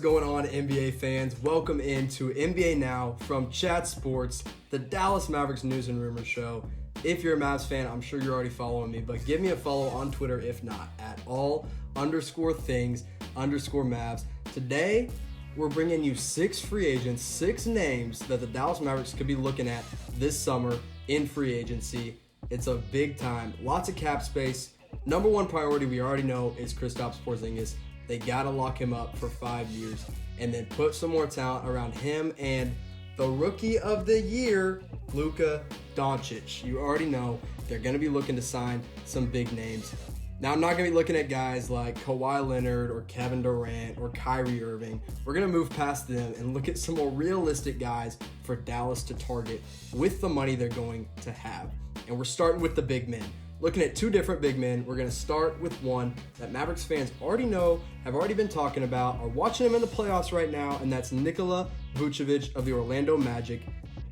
going on, NBA fans? Welcome into NBA Now from Chat Sports, the Dallas Mavericks news and rumors show. If you're a Mavs fan, I'm sure you're already following me, but give me a follow on Twitter if not, at all_things_Mavs. Today, we're bringing you 6 free agents, 6 names that the Dallas Mavericks could be looking at this summer in free agency. It's a big time, lots of cap space. Number one priority we already know is Kristaps Porzingis. They got to lock him up for 5 years and then put some more talent around him and the rookie of the year, Luka Doncic. You already know they're going to be looking to sign some big names. Now, I'm not going to be looking at guys like Kawhi Leonard or Kevin Durant or Kyrie Irving. We're going to move past them and look at some more realistic guys for Dallas to target with the money they're going to have. And we're starting with the big men. Looking at 2 different big men. We're going to start with one that Mavericks fans already know, have already been talking about, are watching him in the playoffs right now, and that's Nikola Vucevic of the Orlando Magic.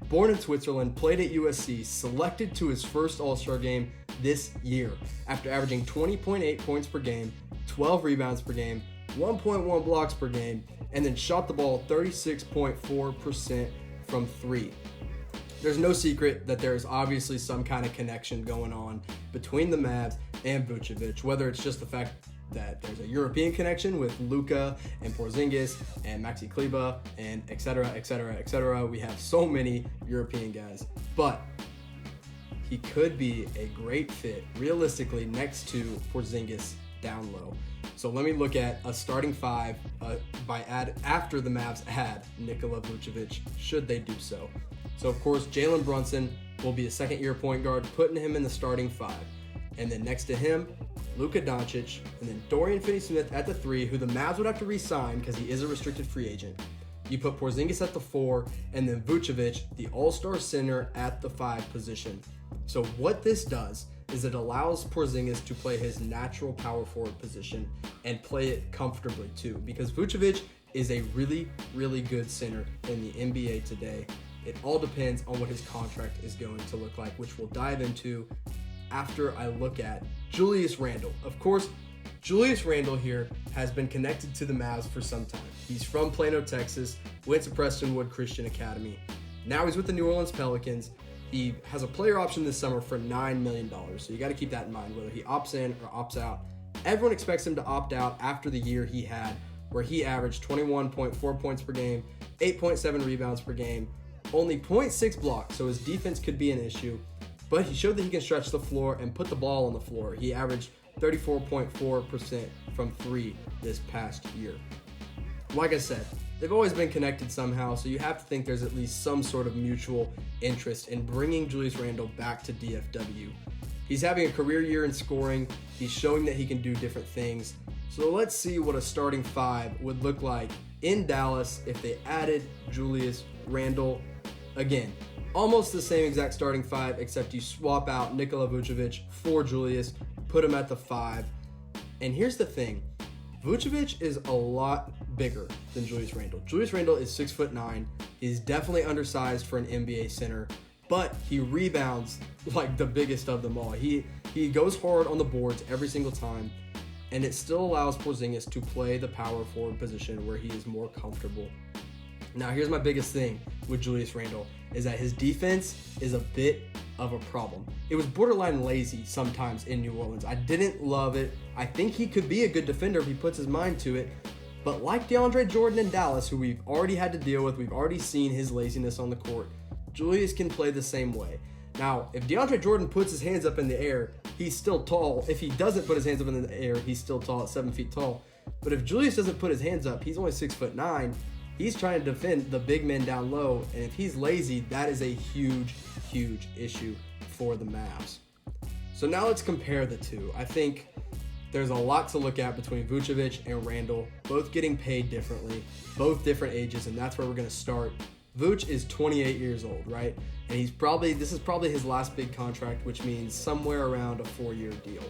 Born in Switzerland, played at USC, selected to his first All-Star game this year after averaging 20.8 points per game, 12 rebounds per game, 1.1 blocks per game, and then shot the ball 36.4% from 3. There's no secret that there's obviously some kind of connection going on between the Mavs and Vucevic, whether it's just the fact that there's a European connection with Luka and Porzingis and Maxi Kleber and et cetera, et cetera, et cetera. We have so many European guys, but he could be a great fit realistically next to Porzingis down low. So let me look at a starting 5 after the Mavs add Nikola Vucevic, should they do so. So, of course, Jalen Brunson will be a second-year point guard, putting him in the starting 5. And then next to him, Luka Doncic, and then Dorian Finney-Smith at the 3, who the Mavs would have to re-sign because he is a restricted free agent. You put Porzingis at the 4, and then Vucevic, the all-star center, at the 5 position. So what this does is it allows Porzingis to play his natural power forward position and play it comfortably too, because Vucevic is a really, really good center in the NBA today. It all depends on what his contract is going to look like, which we'll dive into after I look at Julius Randle. Of course, Julius Randle here has been connected to the Mavs for some time. He's from Plano, Texas, went to Prestonwood Christian Academy. Now he's with the New Orleans Pelicans. He has a player option this summer for $9 million, so you got to keep that in mind, whether he opts in or opts out. Everyone expects him to opt out after the year he had, where he averaged 21.4 points per game, 8.7 rebounds per game, only 0.6 blocks, so his defense could be an issue, but he showed that he can stretch the floor and put the ball on the floor. He averaged 34.4% from 3 this past year. Like I said, they've always been connected somehow, so you have to think there's at least some sort of mutual interest in bringing Julius Randle back to DFW. He's having a career year in scoring. He's showing that he can do different things. So let's see what a starting 5 would look like in Dallas if they added Julius Randle. Again, almost the same exact starting 5, except you swap out Nikola Vucevic for Julius, put him at the 5. And here's the thing. Vucevic is a lot bigger than Julius Randle. Julius Randle is 6'9". He's definitely undersized for an NBA center, but he rebounds like the biggest of them all. He goes hard on the boards every single time, and it still allows Porzingis to play the power forward position where he is more comfortable. Now, here's my biggest thing with Julius Randle, is that his defense is a bit of a problem. It was borderline lazy sometimes in New Orleans. I didn't love it. I think he could be a good defender if he puts his mind to it. But like DeAndre Jordan in Dallas, who we've already had to deal with, we've already seen his laziness on the court, Julius can play the same way. Now, if DeAndre Jordan puts his hands up in the air, he's still tall. If he doesn't put his hands up in the air, he's still tall at 7 feet tall. But if Julius doesn't put his hands up, he's only 6'9". He's trying to defend the big men down low, and if he's lazy, that is a huge, huge issue for the Mavs. So now let's compare the two. I think there's a lot to look at between Vucevic and Randle, both getting paid differently, both different ages, and that's where we're going to start. Vooch is 28 years old, right? And this is probably his last big contract, which means somewhere around a 4-year deal.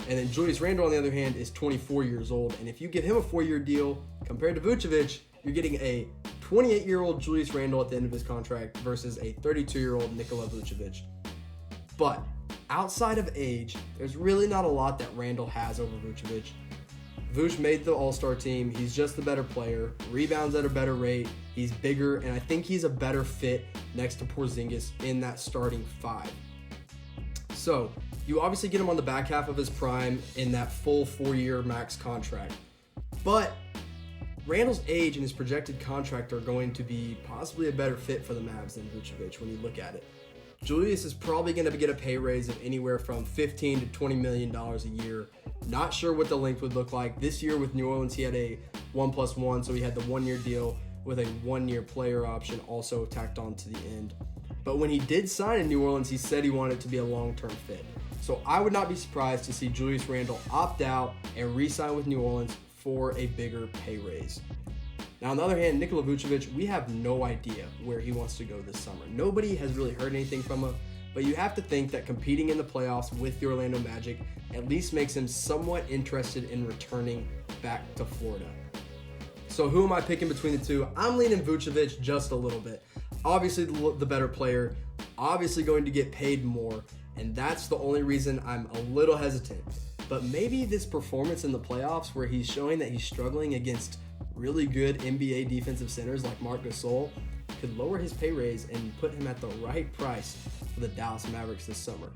And then Julius Randle, on the other hand, is 24 years old, and if you give him a 4-year deal compared to Vucevic, you're getting a 28-year-old Julius Randle at the end of his contract versus a 32-year-old Nikola Vucevic. But outside of age, there's really not a lot that Randle has over Vucevic. Vuce made the All-Star team. He's just the better player, rebounds at a better rate, he's bigger, and I think he's a better fit next to Porzingis in that starting five. So, you obviously get him on the back half of his prime in that full 4-year max contract. But Randle's age and his projected contract are going to be possibly a better fit for the Mavs than Vucevic when you look at it. Julius is probably going to get a pay raise of anywhere from $15 to $20 million a year. Not sure what the length would look like. This year with New Orleans, he had a 1+1, so he had the 1-year deal with a 1-year player option also tacked on to the end. But when he did sign in New Orleans, he said he wanted it to be a long-term fit. So I would not be surprised to see Julius Randle opt out and re-sign with New Orleans for a bigger pay raise. Now, on the other hand, Nikola Vucevic, we have no idea where he wants to go this summer. Nobody has really heard anything from him, but you have to think that competing in the playoffs with the Orlando Magic at least makes him somewhat interested in returning back to Florida. So who am I picking between the two? I'm leaning Vucevic just a little bit. Obviously the better player, obviously going to get paid more, and that's the only reason I'm a little hesitant. But maybe this performance in the playoffs where he's showing that he's struggling against really good NBA defensive centers like Marc Gasol could lower his pay raise and put him at the right price for the Dallas Mavericks this summer.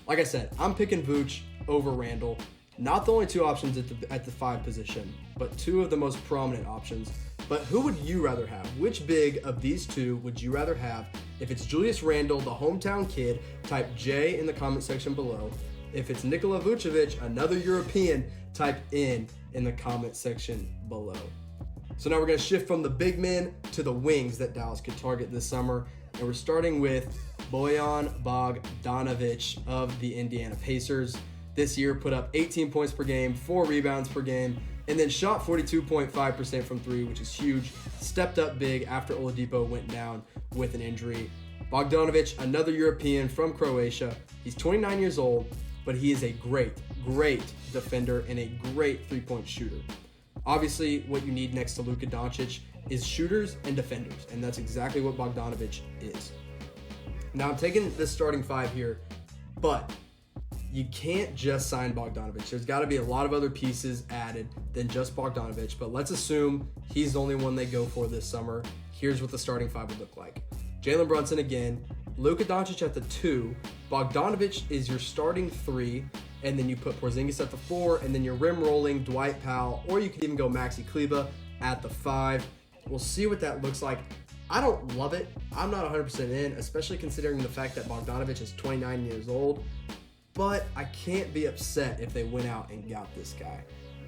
Like I said, I'm picking Vooch over Randle. Not the only two options at the 5 position, but two of the most prominent options. But who would you rather have? Which big of these two would you rather have? If it's Julius Randle, the hometown kid, type J in the comment section below. If it's Nikola Vucevic, another European, type in the comment section below. So now we're going to shift from the big men to the wings that Dallas could target this summer. And we're starting with Bojan Bogdanovic of the Indiana Pacers. This year put up 18 points per game, 4 rebounds per game, and then shot 42.5% from 3, which is huge. Stepped up big after Oladipo went down with an injury. Bogdanovic, another European from Croatia. He's 29 years old, but he is a great defender and a great three-point shooter. Obviously, what you need next to Luka Doncic is shooters and defenders, and that's exactly what Bogdanovic is. Now, I'm taking this starting 5 here, but you can't just sign Bogdanovic. There's got to be a lot of other pieces added than just Bogdanovic, but let's assume he's the only one they go for this summer. Here's what the starting 5 would look like. Jalen Brunson again, Luka Doncic at the 2, Bogdanovic is your starting 3, and then you put Porzingis at the 4, and then your rim rolling Dwight Powell, or you could even go Maxi Kleber at the 5. We'll see what that looks like. I don't love it. I'm not 100% in, especially considering the fact that Bogdanovic is 29 years old, but I can't be upset if they went out and got this guy.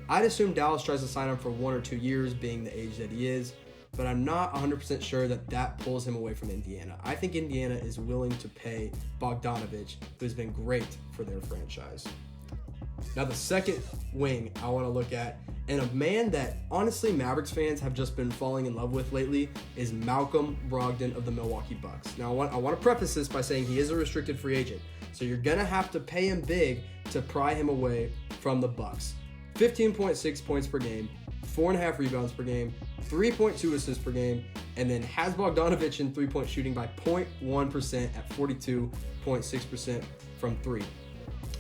I'd assume Dallas tries to sign him for 1 or 2 years, being the age that he is, but I'm not 100% sure that pulls him away from Indiana. I think Indiana is willing to pay Bogdanovic, who has been great for their franchise. Now, the second wing I want to look at, and a man that honestly Mavericks fans have just been falling in love with lately, is Malcolm Brogdon of the Milwaukee Bucks. Now, I want to preface this by saying he is a restricted free agent, so you're going to have to pay him big to pry him away from the Bucks. 15.6 points per game, 4.5 rebounds per game, 3.2 assists per game, and then has Bogdanovic in three-point shooting by 0.1% at 42.6% from 3.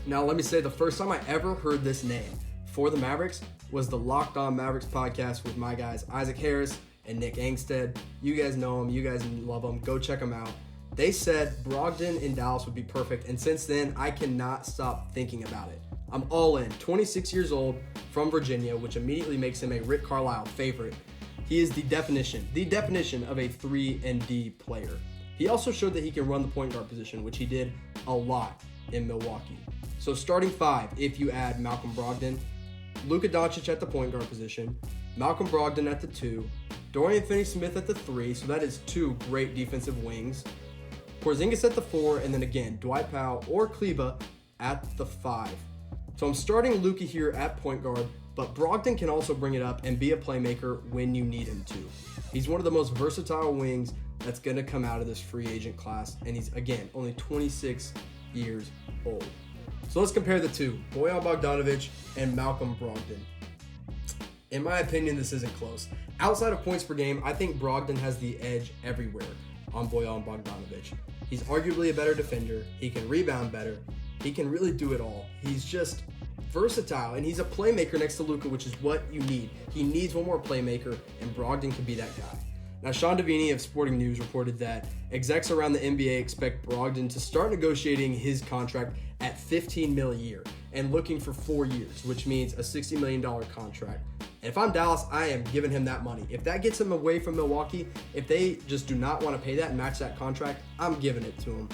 Now, let me say the first time I ever heard this name for the Mavericks was the Locked On Mavericks podcast with my guys Isaac Harris and Nick Angstead. You guys know them. You guys love them. Go check them out. They said Brogdon in Dallas would be perfect, and since then, I cannot stop thinking about it. I'm all in. 26 years old, from Virginia, which immediately makes him a Rick Carlisle favorite. He is the definition of a 3-and-D player. He also showed that he can run the point guard position, which he did a lot in Milwaukee. So starting 5, if you add Malcolm Brogdon, Luka Doncic at the point guard position, Malcolm Brogdon at the 2, Dorian Finney-Smith at the 3, so that is 2 great defensive wings, Porzingis at the 4, and then again, Dwight Powell or Kleber at the 5. So I'm starting Luka here at point guard, but Brogdon can also bring it up and be a playmaker when you need him to. He's one of the most versatile wings that's going to come out of this free agent class, and he's, again, only 26 years old. So let's compare the two, Bojan Bogdanovic and Malcolm Brogdon. In my opinion, this isn't close. Outside of points per game, I think Brogdon has the edge everywhere on Bojan Bogdanovic. He's arguably a better defender. He can rebound better. He can really do it all. He's just versatile, and he's a playmaker next to Luka, which is what you need. He needs one more playmaker, and Brogdon could be that guy. Now, Sean Devini of Sporting News reported that execs around the NBA expect Brogdon to start negotiating his contract at $15 million a year and looking for 4 years, which means a $60 million contract. And if I'm Dallas, I am giving him that money. If that gets him away from Milwaukee, if they just do not want to pay that and match that contract, I'm giving it to him.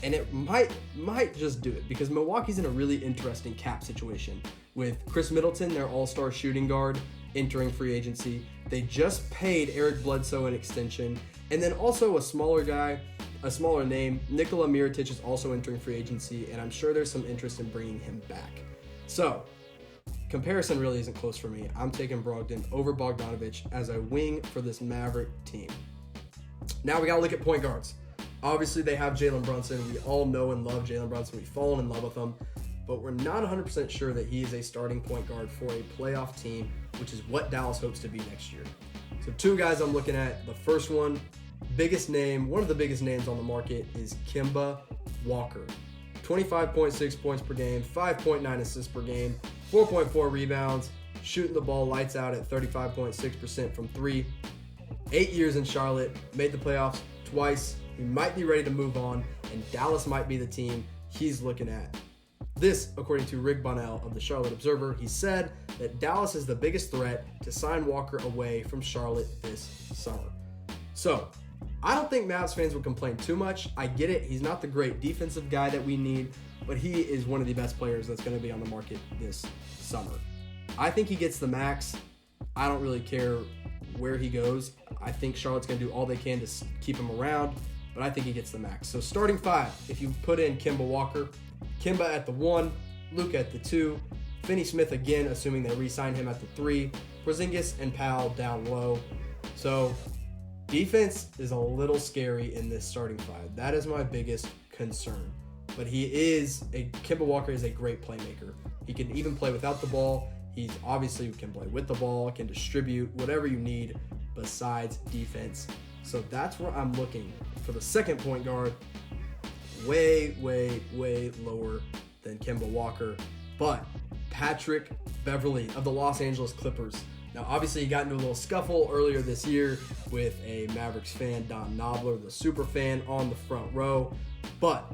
And it might just do it because Milwaukee's in a really interesting cap situation with Chris Middleton, their all-star shooting guard, entering free agency. They just paid Eric Bledsoe an extension. And then also a smaller guy, a smaller name, Nikola Vucevic is also entering free agency, and I'm sure there's some interest in bringing him back. So, comparison really isn't close for me. I'm taking Brogdon over Bogdanovic as a wing for this Maverick team. Now we got to look at point guards. Obviously, they have Jalen Brunson. We all know and love Jalen Brunson. We've fallen in love with him. But we're not 100% sure that he is a starting point guard for a playoff team, which is what Dallas hopes to be next year. So 2 guys I'm looking at. The first one, biggest name, one of the biggest names on the market is Kemba Walker. 25.6 points per game, 5.9 assists per game, 4.4 rebounds, shooting the ball lights out at 35.6% from 3. 8 years in Charlotte, made the playoffs twice. He might be ready to move on, and Dallas might be the team he's looking at. This, according to Rick Bonnell of the Charlotte Observer, he said that Dallas is the biggest threat to sign Walker away from Charlotte this summer. So, I don't think Mavs fans would complain too much. I get it. He's not the great defensive guy that we need, but he is one of the best players that's going to be on the market this summer. I think he gets the max. I don't really care where he goes. I think Charlotte's going to do all they can to keep him around, but I think he gets the max. So starting 5, if you put in Kemba Walker, Kemba at the 1, Luka at the 2, Finney-Smith again, assuming they re-sign him at the 3, Porzingis and Powell down low. So defense is a little scary in this starting 5. That is my biggest concern. But Kemba Walker is a great playmaker. He can even play without the ball. He obviously can play with the ball, can distribute, whatever you need besides defense. So that's where I'm looking for the second point guard. Way, way, way lower than Kemba Walker. But Patrick Beverley of the Los Angeles Clippers. Now, obviously, he got into a little scuffle earlier this year with a Mavericks fan, Don Knobler, the super fan, on the front row. But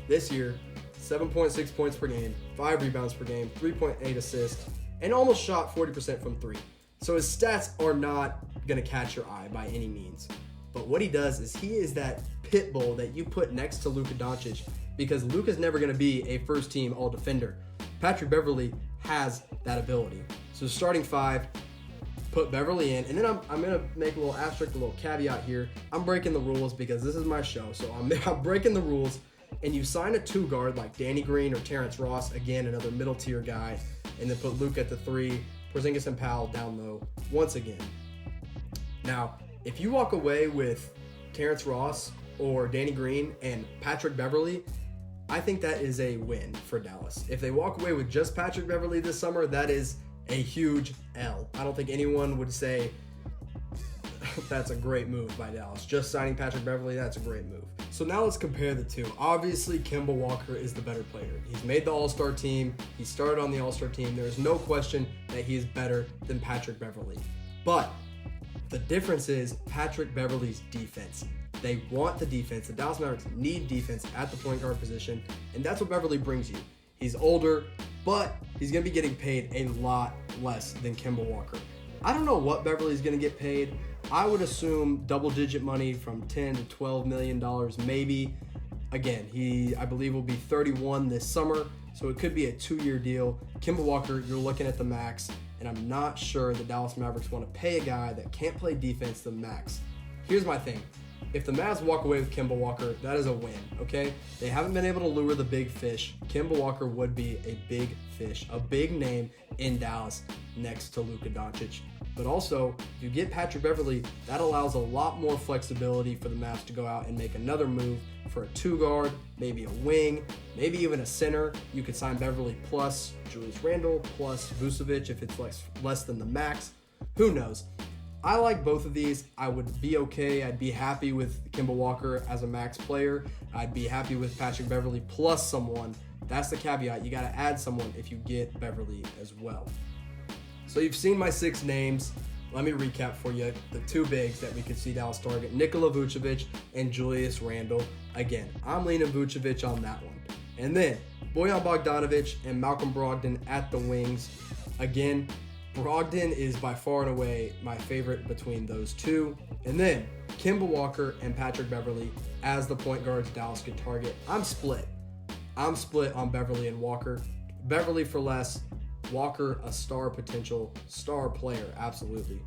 this year, 7.6 points per game, 5 rebounds per game, 3.8 assists, and almost shot 40% from 3. So his stats are not going to catch your eye by any means. But what he does is he is that pit bull that you put next to Luka Doncic, because Luka's never going to be a first-team all-defender. Patrick Beverley has that ability. So starting 5, put Beverley in, and then I'm going to make a little asterisk, a little caveat here. I'm breaking the rules because this is my show, so I'm breaking the rules. And you sign a 2 guard like Danny Green or Terrence Ross, again, another middle-tier guy, and then put Luka at the 3, Porzingis and Powell down low once again. Now, if you walk away with Terrence Ross or Danny Green and Patrick Beverley, I think that is a win for Dallas. If they walk away with just Patrick Beverley this summer, that is a huge L. I don't think anyone would say that's a great move by Dallas. Just signing Patrick Beverley, that's a great move. So now let's compare the two. Obviously, Kemba Walker is the better player. He's made the All-Star team. He started on the All-Star team. There's no question that he is better than Patrick Beverley. But the difference is Patrick Beverley's defense. They want the defense. The Dallas Mavericks need defense at the point guard position, and that's what Beverley brings you. He's older, but he's going to be getting paid a lot less than Kemba Walker. I don't know what Beverly's going to get paid. I would assume double-digit money from $10 to $12 million maybe. Again, I believe, will be 31 this summer, so it could be a 2-year deal. Kemba Walker, you're looking at the max, and I'm not sure the Dallas Mavericks want to pay a guy that can't play defense the max. Here's my thing. If the Mavs walk away with Kemba Walker, that is a win, okay? They haven't been able to lure the big fish. Kemba Walker would be a big fish, a big name in Dallas next to Luka Doncic. But also, if you get Patrick Beverley, that allows a lot more flexibility for the Mavs to go out and make another move for a 2-guard, maybe a wing, maybe even a center. You could sign Beverley plus Julius Randle plus Vucevic if it's less than the max. Who knows? I like both of these. I would be okay. I'd be happy with Kemba Walker as a max player. I'd be happy with Patrick Beverley plus someone That's the caveat. You got to add someone if you get Beverley as well. So you've seen my 6 names. Let me recap for you the 2 bigs that we could see Dallas target, Nikola Vucevic and Julius Randle. Again, I'm leaning Vucevic on that one. And then Bojan Bogdanovic and Malcolm Brogdon at the wings. Again, Brogdon is by far and away my favorite between those 2. And then Kemba Walker and Patrick Beverley as the point guards Dallas could target. I'm split on Beverley and Walker. Beverley for less, Walker a potential star player, absolutely.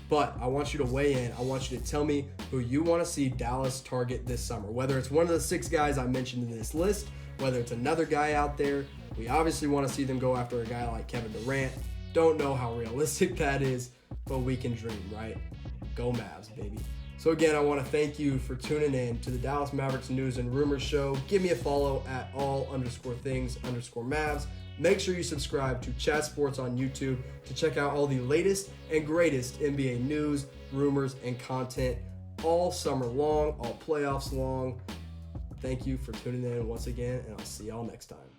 But I want you to weigh in. I want you to tell me who you want to see Dallas target this summer. Whether it's one of the 6 guys I mentioned in this list, whether it's another guy out there. We obviously want to see them go after a guy like Kevin Durant. Don't know how realistic that is, but we can dream, right? Go Mavs, baby. So again, I want to thank you for tuning in to the Dallas Mavericks News and Rumors Show. Give me a follow at all_things_Mavs. Make sure you subscribe to Chat Sports on YouTube to check out all the latest and greatest NBA news, rumors, and content all summer long, all playoffs long. Thank you for tuning in once again, and I'll see y'all next time.